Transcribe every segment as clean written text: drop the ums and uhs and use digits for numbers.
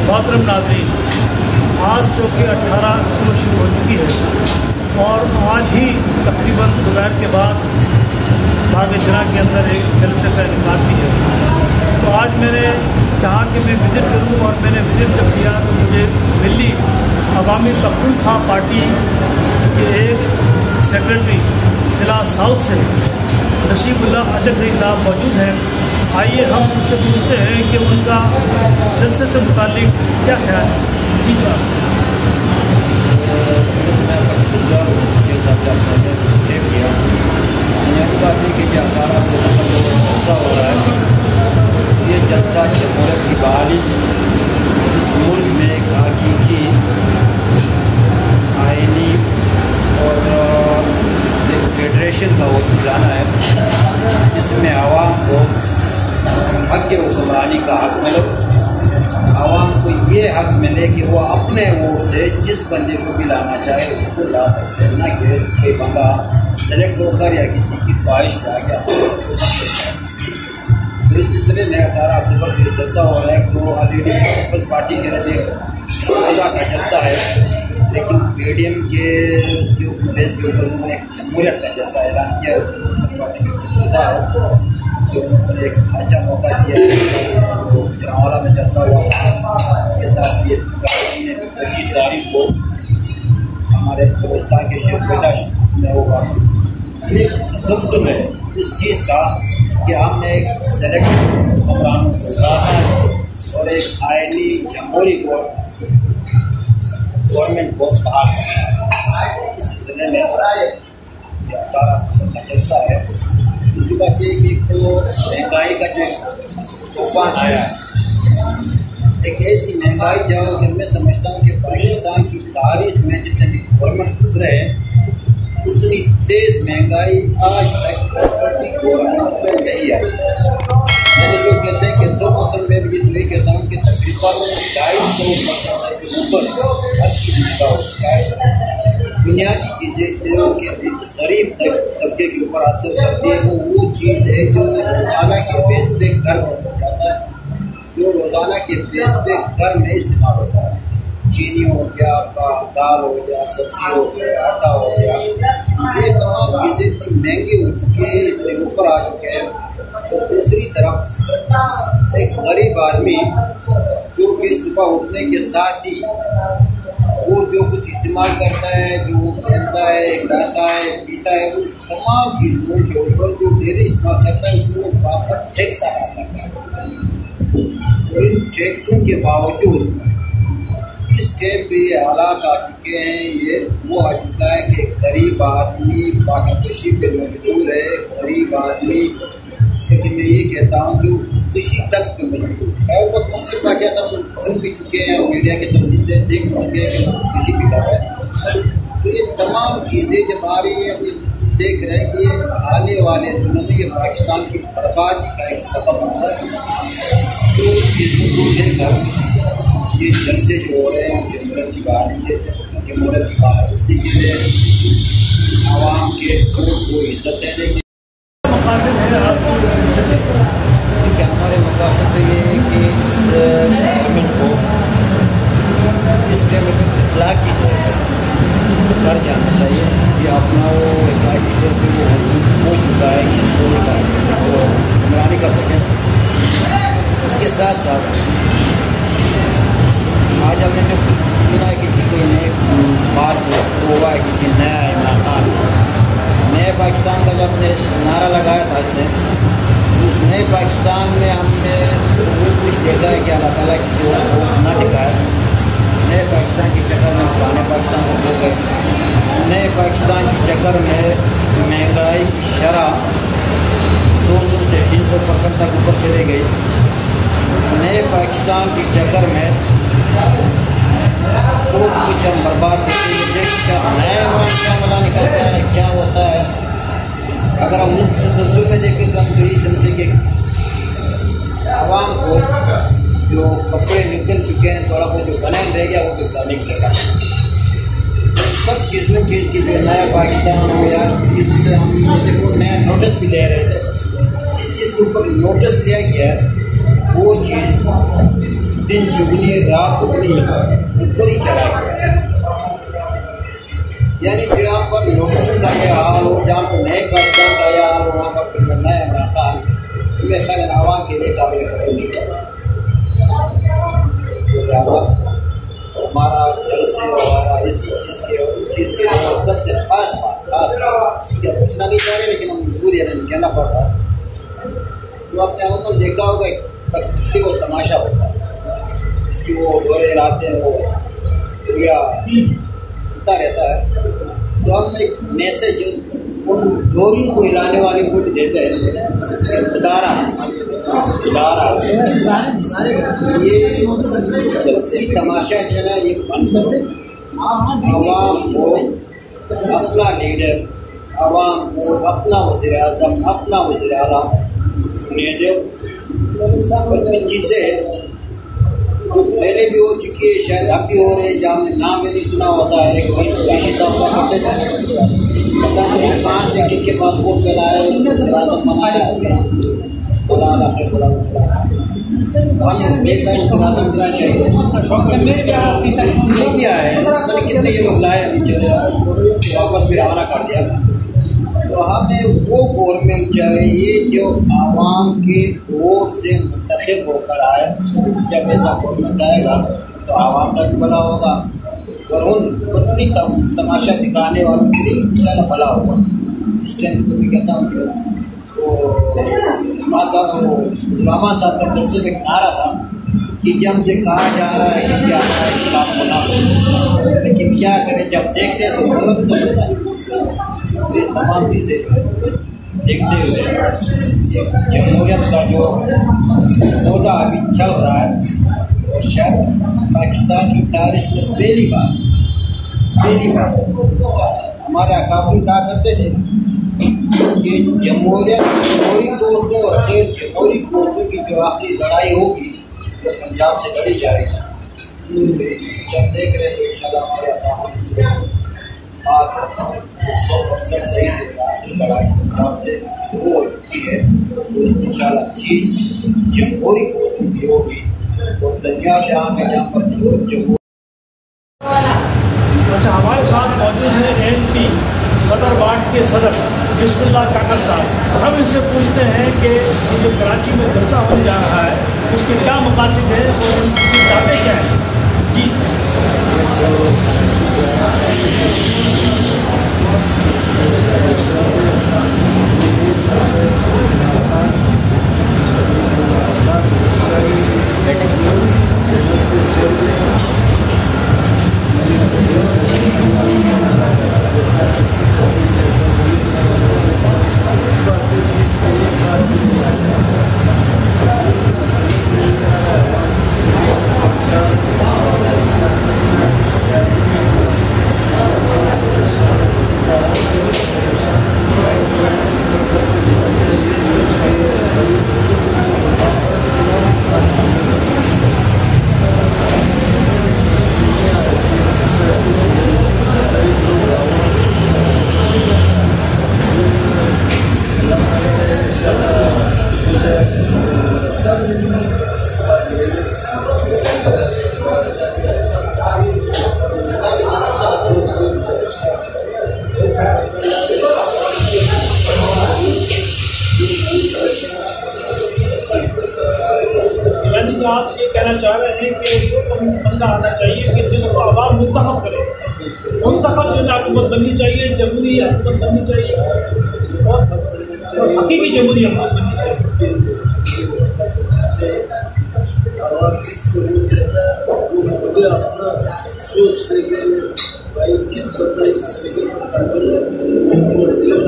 मोहतरम नाज़रीन, आज चौकी 18 अक्टूबर शुरू हो चुकी है और आज ही तकरीबन दोपहर के बाद बाग जना के अंदर एक जलसे का इनेकाद भी है। तो आज मैंने कहा कि मैं विज़िट करूं और मैंने विज़िट जब किया तो मुझे दिल्ली अवामी पख्तूनख्वा पार्टी के एक सेक्रेटरी ज़िला साउथ से नशीबुल्लाह अजगरी साहब मौजूद हैं। आइए हम उनसे पूछते हैं कि उनका जलसे से मुतालिक क्या ख्याल है। ठीक है, बात है कि जलसा हो रहा है, ये जलसा जमहूरियत की बहाली इस मुल्क में एक हकीकी आइनी और एक फेडरेशन का वो जाना है जिसमें आवाम को हक के हुक्मरानी का हक मिले, आवाम को ये हक मिले कि वो अपने वोट से जिस बंदे को भी लाना चाहे उसको ला सकते हैं, ना कि कोई बंदा सेलेक्ट होकर या किसी की ख्वाहिश में आ गया। तो इस सिलसिले में 18 अक्टूबर को जलसा हो रहा है। तो ऑलरेडी पीपल्स पार्टी के रोज़ा का जलसा है, लेकिन पीडीएम के उसके बेस के ऊपर उन्होंने जमहूरियत का जलसा ऐलान किया है। जो उन्होंने एक अच्छा मौका दिया तो जनावाला में जलसा हुआ, इसके साथ ये 25 तारीख को हमारे बलूचिस्तान के शेरपेटा में होगा। एक तसल्सल है इस चीज़ का कि हमने एक सेलेक्ट हुक्मरानों को लाना है और एक आइनी जमहूरी गवर्नमेंट को बहाल करना। इस सिलसिले में 18 का जलसा है। दूसरी बात ये कि एक तो महंगाई का जो तूफान आया है, एक ऐसी महंगाई जो कि मैं समझता हूँ कि पाकिस्तान की तारीख में जितने भी गवर्नमेंट गुजरे हैं उतनी तेज महंगाई आज तक गवर्नमेंट में नहीं आई। मैंने लोग कहते हैं कि 100% में भी नहीं कहता हूँ कि तकरीबन 250% से ऊपर हर चीज़ महंगा हो चुका है। बुनियादी चीज़ें जो कि गरीब तबके के ऊपर असर करती है वो चीज़ है जो रोज़ाना के बेस पे घर में हो जाता है, जो रोज़ाना के बेस पे घर में इस्तेमाल होता है। चीनी हो गया, आपका दाल हो गया, सब्जी हो गया, आटा हो गया, ये तमाम चीज़ें इतनी महंगी हो चुकी है, इतने ऊपर आ चुके हैं। तो दूसरी तरफ एक गरीब आदमी जो कि सुबह उठने के साथ ही वो जो कुछ इस्तेमाल करता है, जो पहनता है, खाता है, पीता है, वो तमाम चीज़ों के ऊपर जो डेली इस्तेमाल करता है उसको बार टैक्स अदा करता है। और इन टैक्सों के बावजूद इस टाइम पे ये हालात आ चुके हैं, ये वो आ चुका है कि गरीब आदमी बाकी पे मजबूर है। गरीब आदमी क्योंकि मैं ये कहता हूँ कि खुशी तक पे मजबूर है। और वक्त मुख्य वाक़या तो सुन भी चुके हैं और मीडिया के तफसील से देख चुके हैं कि खुशी भी कर रहे हैं। तो ये तमाम चीज़ें जब आ रही है देख रहे हैं कि ये आने वाले दिनों में ये पाकिस्तान की बर्बादी का एक सबब होता है। तो चीज़ों को लेकर ये जलसे जो हो रहे हैं जमहूरियत की बहाली के लिए आवाम के वोट को इज्जत देने के मकासद है आपको जलसे से? कि हमारे मकासद ये है कि इस गवर्नमेंट को इस टाइम इखलाकी तौर पर कर जाना चाहिए कि अपना वो इखलाकी तौर पर वो हो चुका है कि इसको हुक्मरानी कर सकें। इसके साथ साथ आज हमने जो सुना है कि कोई नए बात हुआ है कि नया इमरान खान नए पाकिस्तान का जब पाकिस्तान में हमने वो कुछ देखा है कि अल्लाह ताला किसी और को ना दिखाया। नए पाकिस्तान के चक्कर में पुराने पाकिस्तान को हो गए। नए पाकिस्तान के चक्कर में महंगाई की शरह 200 से 300% तक ऊपर चली गई। नए पाकिस्तान के चक्कर में खूब कुछ हम बर्बाद देखकर नया क्या मजा निकलता है, क्या होता है। अगर हम तसल्सल में देखें तो हम तो यही समझे कि आवाम को जो कपड़े निकल चुके हैं, थोड़ा बहुत जो बने रह गया वो तो निकलेगा। सब चीज़ों की जो नया पाकिस्तान हो या चीज़ों से हम देखो नया नोटिस भी ले रहे थे। जिस चीज़ के ऊपर नोटिस लिया गया है वो चीज़ दिन चुगनी रात उगनी ऊपर ही चला गया। यानी जहाँ पर नोटिस का यह हाल हो, जहाँ पर नए पाकिस्तान का यह हाल हो, वहाँ पर फिर नया इमरान मेरे ख्याल आवाम के लिए काबिल कदर नहीं है। हमारा जलसे हमारा इसी चीज़ के और उस चीज़ के लिए सबसे खास बात पूछना नहीं चाह रहे, लेकिन हम मजबूरी है कहना पड़ रहा है। तो आपने अमूमन देखा होगा कठपुतली को तमाशा होता है, इसकी वो डोरे लाते हैं, वो या होता रहता है। तो हम एक मैसेज उन डोरी को हिलाने वाली को देते हैं, उदारा ये तमाशा जो है ना ये आवाम को अपना लीडर, आवाम को अपना वज़ीर आज़म, अपना वज़ीर आला चुनने दो। और कुछ चीज़ें जो पहले भी हो चुकी है, शायद अब भी हो रही है, जहाँ हमने नाम भी नहीं सुना होता है। ऋषि साहब का पता नहीं कहाँ से किसके पासपोर्ट पे लाए, बनाया कितने ये लोग लाए चले वापस भी रवाना कर दिया। तो हमें वो गवर्नमेंट चाहिए जो आवाम के वोट से मुंतखब होकर आए। जब ऐसा गवर्नमेंट आएगा तो आवाम का भी भला होगा और उन पत्नी तमाशा दिखाने वालों के लिए इंशाल्लाह भला होगा। इस टाइम तो मैं कहता हूँ कि गुलामा साहब का तरफ से एक नारा था कि जब से कहा जा रहा है कि क्या खिलाफ होना, लेकिन क्या करें जब देखते हैं तो गलत तो होता है। ये तमाम चीज़ें देखते हुए जमहूरियत का जो पौधा अभी चल रहा है, और शायद पाकिस्तान की तारीख में पहली बार हमारे अकाबरी कहा करते थे कि जमहूरी कोर्टों और गैर जमहूरी कोर्टों की जो आखिरी लड़ाई होगी वो पंजाब से लड़ी जाएगी। जब देख रहे हैं इंशाल्लाह हमारे अकाबरी 100% सही आखिरी लड़ाई पंजाब से शुरू हो चुकी है। तो इंशाल्लाह चीज जमहूरी कोर्टों की होगी और दुनिया जहाँ पर जमहूरी। अच्छा, हमारे साथ मौजूद है MP सदर वार्ड के सदर बिस्मिल्लाह काकर साहब। हम इनसे पूछते हैं कि जो कराची में जलसा होने जा रहा है उसके क्या मकासद है और उनकी चाहते क्या है। जी यानी कि आप ये कहना चाह रहे हैं कि वो बंदा आना चाहिए कि जिसको आवाम मुंतखब करे, मुंतखब जो हुकूमत बननी चाहिए, जमहूरी हुकूमत बननी चाहिए और हकीकी जमहूरी हुकूमत बननी चाहिए। और किसको वो कहता है वो मुझे अपना सोच से कि भाई किस बंदा इस लेवल पर काबिल है और जीवन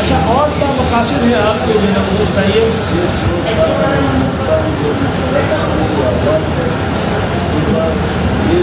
अच्छा, और क्या मकासद है आपके जो है वो बताइए। ये